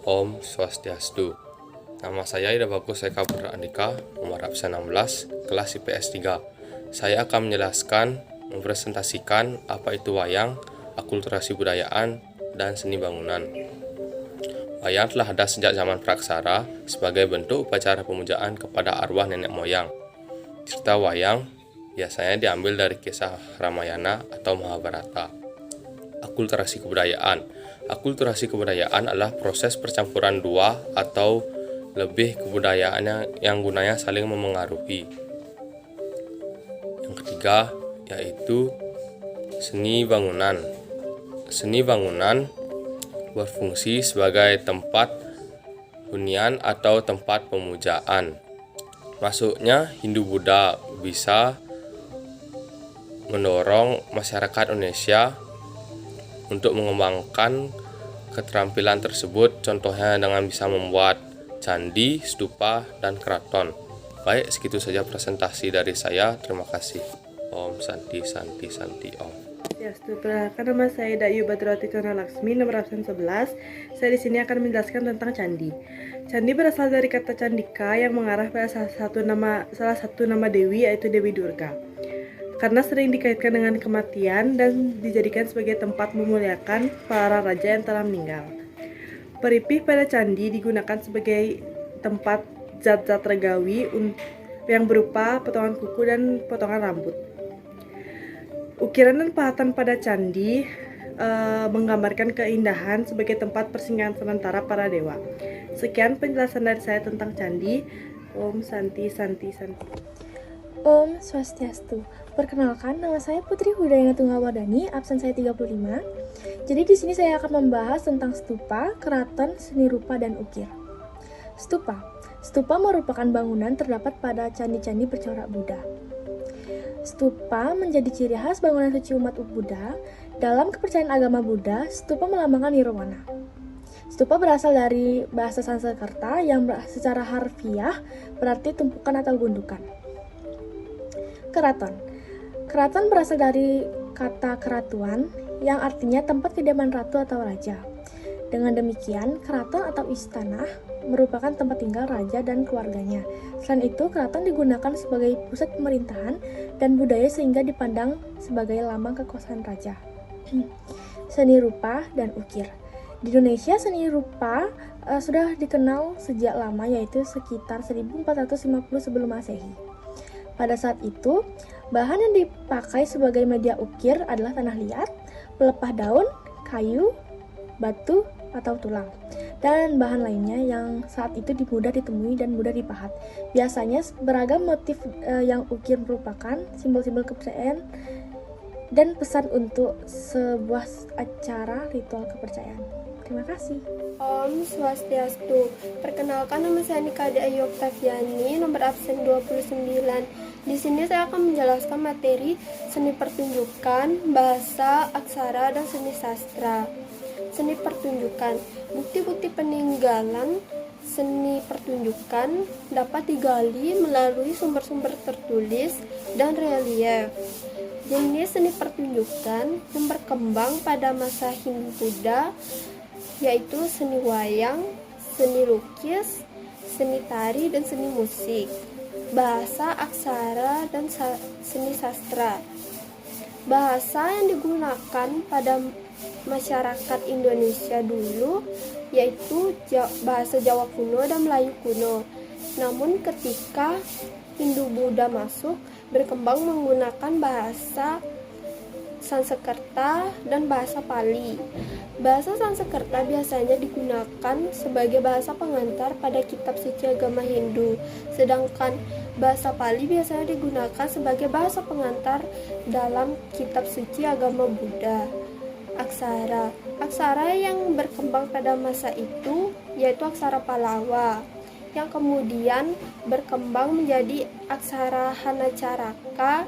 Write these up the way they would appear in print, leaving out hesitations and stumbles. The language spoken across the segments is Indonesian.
Om Swastiastu. Nama saya Ida Bagus Eka Putra Andika, nomor absen 16, kelas IPS 3. Saya akan menjelaskan, mempresentasikan apa itu wayang, akulturasi budayaan, dan seni bangunan. Wayang telah ada sejak zaman praksara sebagai bentuk upacara pemujaan kepada arwah nenek moyang. Cerita wayang biasanya diambil dari kisah Ramayana atau Mahabharata. Akulturasi kebudayaan. Akulturasi kebudayaan adalah proses percampuran dua atau lebih kebudayaan yang gunanya saling memengaruhi. Yang ketiga yaitu seni bangunan. Seni bangunan berfungsi sebagai tempat hunian atau tempat pemujaan. Masuknya Hindu-Buddha bisa mendorong masyarakat Indonesia untuk mengembangkan keterampilan tersebut, contohnya dengan bisa membuat candi, stupa, dan keraton. Baik, segitu saja presentasi dari saya. Terima kasih. Om Santi Santi Santi Om. Ya, perkenalkan nama saya Dayu Badrawati Chandra Laksmi, nomor absen 11. Saya di sini akan menjelaskan tentang candi. Candi berasal dari kata candika yang mengarah pada salah satu nama dewi, yaitu Dewi Durga. Karena sering dikaitkan dengan kematian dan dijadikan sebagai tempat memuliakan para raja yang telah meninggal. Peripih pada candi digunakan sebagai tempat zat-zat regawi yang berupa potongan kuku dan potongan rambut. Ukiran dan pahatan pada candi menggambarkan keindahan sebagai tempat persinggahan sementara para dewa. Sekian penjelasan dari saya tentang candi. Om Santi Santi Santi. Om Swastiastu. Perkenalkan, nama saya Putri Hudayana Tunggawardani, absen saya 35. Jadi di sini saya akan membahas tentang stupa, keraton, seni rupa, dan ukir. Stupa. Stupa merupakan bangunan terdapat pada candi-candi bercorak Buddha. Stupa menjadi ciri khas bangunan suci umat Buddha. Dalam kepercayaan agama Buddha, stupa melambangkan nirwana. Stupa berasal dari bahasa Sanskerta yang secara harfiah berarti tumpukan atau gundukan. Keraton. Keraton berasal dari kata keratuan yang artinya tempat kediaman ratu atau raja. Dengan demikian, keraton atau istana merupakan tempat tinggal raja dan keluarganya. Selain itu, keraton digunakan sebagai pusat pemerintahan dan budaya sehingga dipandang sebagai lambang kekuasaan raja. Seni rupa dan ukir. Di Indonesia, seni rupa sudah dikenal sejak lama, yaitu sekitar 1450 sebelum Masehi. Pada saat itu, bahan yang dipakai sebagai media ukir adalah tanah liat, pelepah daun, kayu, batu, atau tulang, dan bahan lainnya yang saat itu mudah ditemui dan mudah dipahat. Biasanya beragam motif yang ukir merupakan simbol-simbol kepercayaan dan pesan untuk sebuah acara ritual kepercayaan. Terima kasih. Om Swastiastu. Perkenalkan, nama saya Nika Ayu Oktaviani, nomor absen 29. Di sini saya akan menjelaskan materi seni pertunjukan, bahasa, aksara, dan seni sastra. Seni pertunjukan. Bukti-bukti peninggalan seni pertunjukan dapat digali melalui sumber-sumber tertulis dan relief. Jenis seni pertunjukan yang berkembang pada masa Hindu-Buddha yaitu seni wayang, seni lukis, seni tari, dan seni musik, bahasa, aksara, dan seni sastra. Bahasa yang digunakan pada masyarakat Indonesia dulu yaitu bahasa Jawa kuno dan Melayu kuno. Namun ketika Hindu-Buddha masuk, berkembang menggunakan bahasa Sanskerta dan bahasa Pali. Bahasa Sanskerta biasanya digunakan sebagai bahasa pengantar pada kitab suci agama Hindu, sedangkan bahasa Pali biasanya digunakan sebagai bahasa pengantar dalam kitab suci agama Buddha. Aksara. Aksara yang berkembang pada masa itu yaitu aksara Pallawa, yang kemudian berkembang menjadi aksara Hanacaraka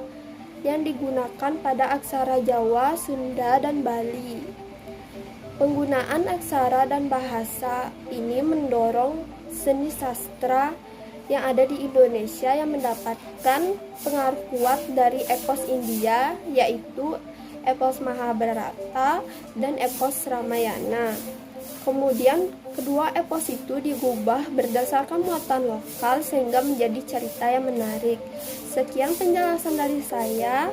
yang digunakan pada aksara Jawa, Sunda, dan Bali. Penggunaan aksara dan bahasa ini mendorong seni sastra yang ada di Indonesia yang mendapatkan pengaruh kuat dari epos India, yaitu epos Mahabharata dan epos Ramayana. Kemudian kedua epos itu digubah berdasarkan muatan lokal sehingga menjadi cerita yang menarik. Sekian penjelasan dari saya.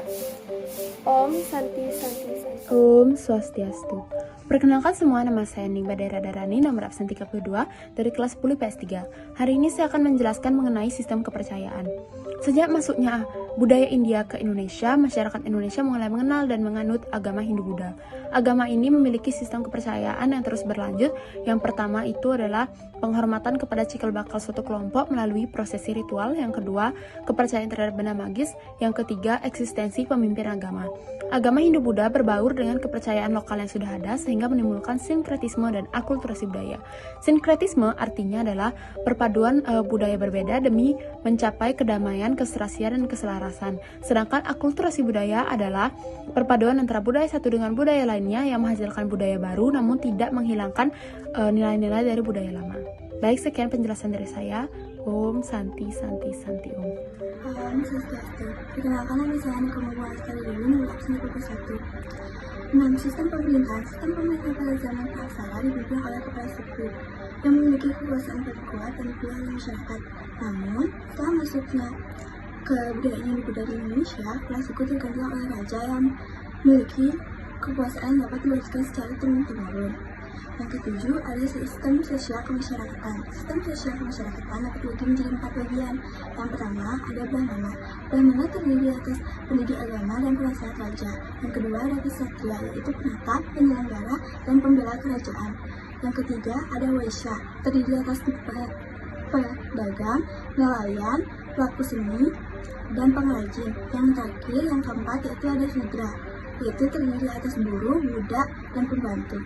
Om Santi Santi Santi. Om Swastiastu. Perkenalkan semua, nama saya Ningba Radharani, nomor absen 32 dari kelas 10 PS3. Hari ini saya akan menjelaskan mengenai sistem kepercayaan. Sejak masuknya budaya India ke Indonesia, masyarakat Indonesia mulai mengenal dan menganut agama Hindu-Buddha. Agama ini memiliki sistem kepercayaan yang terus berlanjut. Yang pertama itu adalah penghormatan kepada cikal bakal suatu kelompok melalui prosesi ritual. Yang kedua, kepercayaan terhadap benda magis. Yang ketiga, eksistensi pemimpin agama. Agama Hindu-Buddha berbaur dengan kepercayaan lokal yang sudah ada sehingga menimbulkan sinkretisme dan akulturasi budaya. Sinkretisme artinya adalah perpaduan budaya berbeda demi mencapai kedamaian, keserasian, dan keselarasan. Sedangkan akulturasi budaya adalah perpaduan antara budaya satu dengan budaya lainnya yang menghasilkan budaya baru namun tidak menghilangkan nilai-nilai dari budaya lama. Baik, sekian penjelasan dari saya. Om Santi Santi Santi Om. Om Swastiastu. Perkenalkan, nama saya Nika Muhammad kali ini nomor absen 21. Sistem pemerintahan pada zaman praksara dipimpin oleh kepala suku yang memiliki kekuasaan terkuat dan pilihan masyarakat. Namun, setelah masuknya ke budaya Hindu-Buddha di Indonesia, kepala suku tergantung oleh raja yang memiliki kekuasaan yang dapat diwujudkan secara turun-temurun. Yang ketujuh, ada sistem sosial kemasyarakatan. Sistem sosial kemasyarakatan dapat dibagi menjadi 4 bagian. Yang pertama, ada Brahmana. Brahmana terdiri atas pendidik agama dan penasehat raja. Yang kedua, ada Ksatria, yaitu penata, penyelenggara, dan pembela kerajaan. Yang ketiga, ada Waisya, terdiri atas pedagang, nelayan, pelaku seni, dan pengrajin. Yang terakhir, yang keempat, yaitu ada Shudra, yaitu terdiri atas buruh, budak, dan pembantu.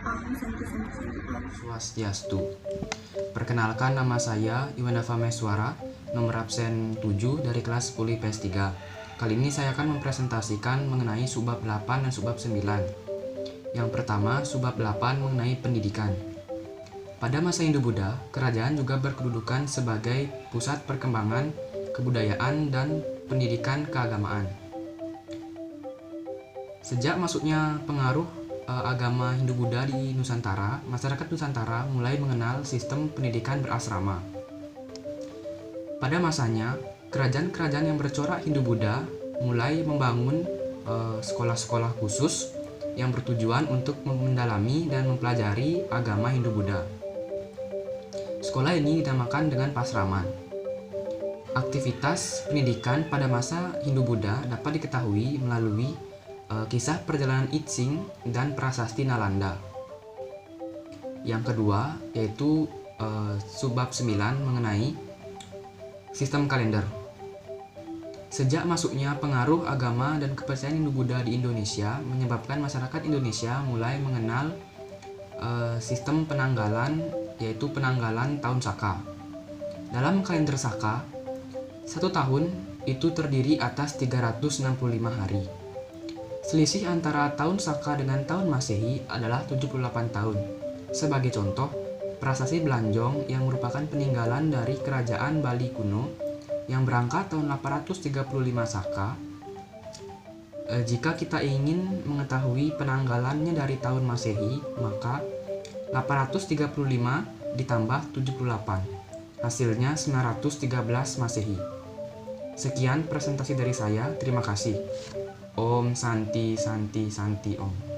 Om Santi Santi Santi Om. Swastiastu. Perkenalkan, nama saya Iwanava Meswara, nomor absen 7 dari kelas 10 IPS 3. Kali ini saya akan mempresentasikan mengenai subbab 8 dan subbab 9. Yang pertama, subbab 8 mengenai pendidikan. Pada masa Hindu-Buddha, kerajaan juga berkedudukan sebagai pusat perkembangan kebudayaan dan pendidikan keagamaan. Sejak masuknya pengaruh agama Hindu-Buddha di Nusantara, masyarakat Nusantara mulai mengenal sistem pendidikan berasrama. Pada masanya, kerajaan-kerajaan yang bercorak Hindu-Buddha mulai membangun sekolah-sekolah khusus yang bertujuan untuk mendalami dan mempelajari agama Hindu-Buddha. Sekolah ini dinamakan dengan pasraman. Aktivitas pendidikan pada masa Hindu-Buddha dapat diketahui melalui kisah perjalanan Itsing dan prasasti Nalanda. Yang kedua yaitu subbab 9 mengenai sistem kalender. Sejak masuknya pengaruh agama dan kepercayaan Hindu-Buddha di Indonesia menyebabkan masyarakat Indonesia mulai mengenal sistem penanggalan, yaitu penanggalan tahun Saka. Dalam kalender Saka, 1 tahun itu terdiri atas 365 hari. Selisih antara tahun Saka dengan tahun Masehi adalah 78 tahun. Sebagai contoh, prasasti Belanjong yang merupakan peninggalan dari kerajaan Bali kuno yang berangkat tahun 835 Saka. Jika kita ingin mengetahui penanggalannya dari tahun Masehi, maka 835 ditambah 78. Hasilnya 913 Masehi. Sekian presentasi dari saya. Terima kasih. Om Santi Santi Santi Om.